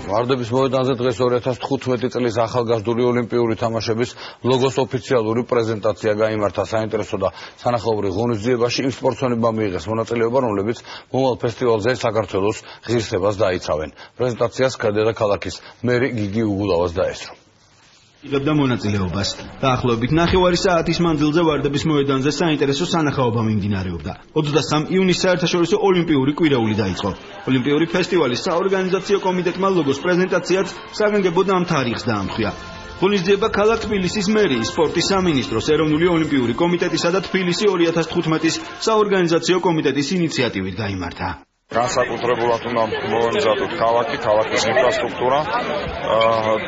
ვარდების მოედანზე დღეს 2015 წლის ახალგაზრდული ოლიმპიური თამაშების ლოგოს ოფიციალური პრეზენტაცია გაიმართა. საინტერესო და სანახაობრივ ღონისძიებაში იმ სპორტსმენებმა მიიღეს მონაწილეობა, რომლებიც მომავალ ფესტივალზე საქართველოს ღირსებას დაიცავენ. პრეზენტაციას დედაქალაქის მერი გიგი უგულავას დაესწრო. იღებდა მონაწილეობას. დაახლოებით 9 საათის მანძილზე ვარდების მოედანზე საინტერესო სანახაობა მიმდინარეობდა. 23 იუნის საერთაშორისო ოლიმპიური კვირაული დაიწყო. ოლიმპიური ფესტივალის საორგანიზაციო კომიტეტმა ლოგოს პრეზენტაციაც საგანგებოდ ამ თარიღს დაამხია. ღონისძიება ქალაქ თბილისის მერიის, სპორტის სამინისტროს, ეროვნული ოლიმპიური კომიტეტისა და თბილისი 2015-ის საორგანიზაციო კომიტეტის ინიციატივით გაიმართა. განსაკუთრებულად უნდა მოვემზადოთ ქალაქის ინფრასტრუქტურა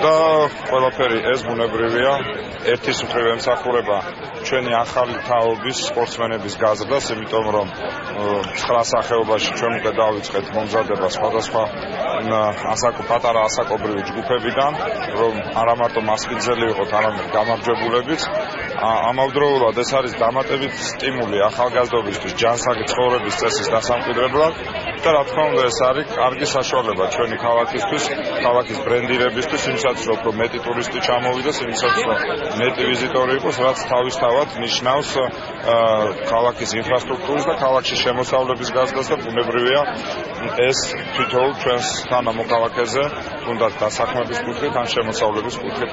და ყველაფერი ეს ბუნებრივია. ერთის მხრივ ემსახურება ჩვენი ახალი თაობის სპორტსმენების გაზრდას, იმიტომ რომ 9 სახეობაში ჩვენ უკვე დავიწყეთ მომზადება სხვადასხვა პატარა ასაკობრივი ჯგუფებიდან, რომ არა მარტო მასპინძელი იყოთ, არამედ გამარჯვებულებიც. ამავდროულად ეს არის დამატებით სტიმული ახალგაზრდობისთვის ჯანსაღი ცხოვრების წესის დასამკვიდრებლად და რა თქმა უნდა ეს არის კარგი საშუალება ჩვენი ქალაქისთვის, ქალაქის ბრენდირებისთვის, იმისათვის რომ უფრო მეტი ტურისტი ჩამოვიდეს, იმისათვის რომ მეტი ვიზიტორი იყოს, რაც თავისთავად ნიშნავს ქალაქის ინფრასტრუქტურის და ქალაქში შემოსავლების გაზრდას და ბუნებრივია ეს თითოეულ ჩვენს თანამოქალაქეზე თუნდაც დასაქმების კუთხით ან შემოსავლების კუთხით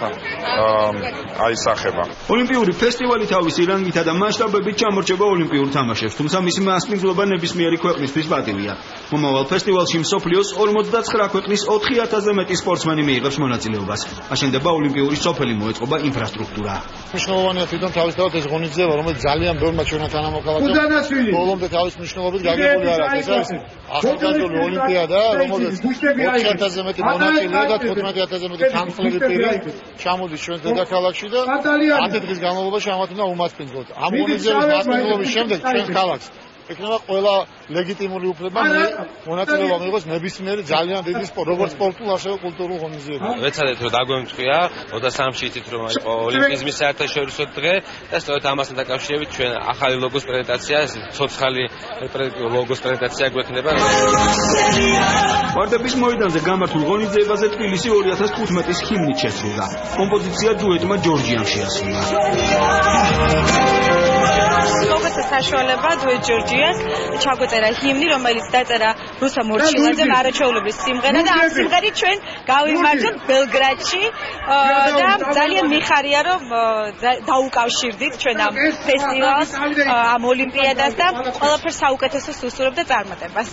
აისახება. ოლიმპიური ფესტივალი თავისი რანგითა და მასშტაბებით ჩამორჩება ოლიმპიურ თამაშებს, თუმცა მისი მასპინძლობა ნებისმიერი ქვეყნისთვის პატივია. მომავალ ფესტივალში მსოფლიოს 59 ქვეყნის 4000-ზე მეტი სპორტსმენი მიიღებს მონაწილეობას. აშენდება ოლიმპიური სოფელი, მოეწყობა ინფრასტრუქტურა. მნიშვნელოვანია თვითონ თავისთავად ეს ღონისძიება, რომელიც ძალიან ბევრმა ჩვენმა თანამოქალაქემ ბოლომდე თავის მნიშვნელობით გაგებული არ არის. ეს არის ახალგაზრდული ოლიმპიადა, რომელზეც 2000-ზე მეტი მონაწილეა და 15000-ზე მეტი თანხლები პირი ჩამოდის ჩვენს დედაქალაქში და 10 დღის განმავლობაში ამათ უნდა უმასპინძლოთ. ამ ღონისძიების მასპინძლობის შემდეგ ჩვენ ქალაქს იქნება ყველა ლეგიტიმური უფლება მონაწილეობა მიიღოს ნებისმიერი ძალიან დიდი როგორც სპორტულ, ასევე კულტურულ ღონისძიებაში. ვეცადეთ რომ დაგვემთხვია 23-ში იცით რომ იყო ოლიმპიზმის საერთაშორისო დღე და სწორედ ამასთან დაკავშირებით ჩვენ ახალი ლოგოს პრეზენტაცია, ცოცხალი ლოგოს პრეზენტაცია გვექნება. ვარდების მოედანზე გამართულ ღონისძიებაზე თბილისი 2015-ის ჰიმნით შესრულდა. კომპოზიცია დუეტმა ჯორჯიამ შეასრულა. ლოგოს საშუალება დუეტ ჯორჯიას ჩაგვეწერა ჰიმნი, რომელიც დაწერა რუსა მორჩილაძე არაჩვეულებრივი სიმღერა და ამ სიმღერით ჩვენ გავიმარჯვეთ ბელგრადში და ძალიან მიხარია რომ დაუკავშირდით ჩვენ ამ ფესტივალს, ამ ოლიმპიადას და ყველაფერს საუკეთესოს უსურვებ და წარმატებას.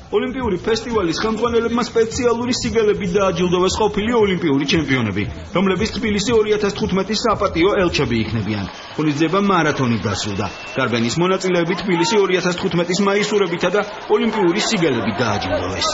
ოლიმპიური ფესტივალის ხელმძღვანელებმა სპეციალური სიგელებით დააჯილდოვეს ყოფილი ოლიმპიური ჩემპიონები, რომლებიც თბილისი 2015-ის საპატიო ელჩები იქნებიან. ღონისძიება მარათონით დასრულდა. გარბენის მონაწილეები თბილისი 2015-ის მაისურებითა და ოლიმპიური სიგელებით დააჯილდოვეს.